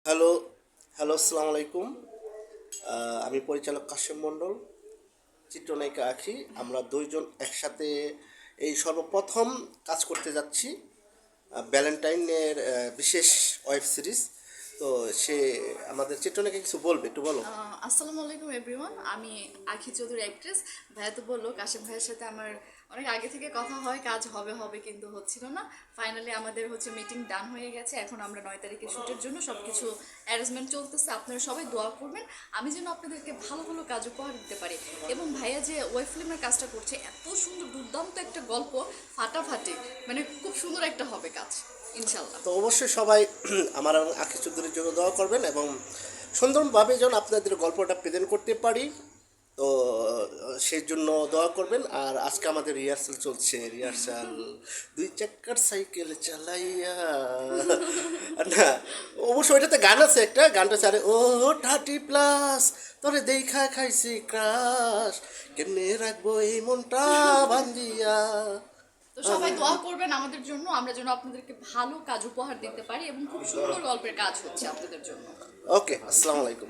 Hello, hello, আসসালামু আলাইকুম। আমি পরিচালক কাশেম মণ্ডল, চিত্রনায়িকা আঁখি। আমরা দুইজন একসাথে এই সর্বপ্রথম কাজ করতে যাচ্ছি ভ্যালেন্টাইনের বিশেষ ওয়েব সিরিজ। তো সে আমাদের চিত্রনায়িকা কিছু বলবে, একটু বলো। আসসালামু আলাইকুম এভরিওয়ান। আমি আখি চৌধুরী অ্যাক্ট্রেস। ভাইয়া তো বললো কাশেম ভাইয়ের সাথে আমার অনেক আগে থেকে কথা হয়, কাজ হবে হবে কিন্তু হচ্ছিল না। ফাইনালি আমাদের মিটিং ডান হয়ে গেছে। এখন আমরা 9 তারিখে শ্যুটের জন্য সব কিছু অ্যারেঞ্জমেন্ট চলতেছে। আপনারা সবাই দোয়া করবেন আমি যেন আপনাদেরকে ভালো ভালো কাজ উপহার দিতে পারি। এবং ভাইয়া যে ওয়েব ফিল্মের কাজটা করছে, এত সুন্দর দুর্দান্ত একটা গল্প, ফাটাফাটি, মানে খুব সুন্দর একটা হবে কাজ ইনশাল্লাহ। তো অবশ্যই সবাই আমার এবং আঁখি চৌধুরীর জন্য দোয়া করবেন এবং সুন্দরভাবে যেন আপনাদের গল্পটা প্রেজেন্ট করতে পারি। তো সেই জন্য দোয়া করবেন। আর আজকে আমাদের রিহার্সাল চলছে, রিহার্সাল দুই চাক্কার সাইকেল চালাইয়া না, অবশ্য ওইটাতে গান আছে, একটা গানটা আছে, আরে ও 30+ তোরে দেখা খাইছি ক্রাশ, কেমনে রাখবো এই মনটা বান্ধিয়া। তো সবাই দোয়া করবেন আমাদের জন্য, আমরা যেন আপনাদেরকে ভালো কাজ উপহার দিতে পারি এবং খুব সুন্দর গল্পের কাজ হচ্ছে আপনাদের জন্য। ওকে, আসসালামু আলাইকুম।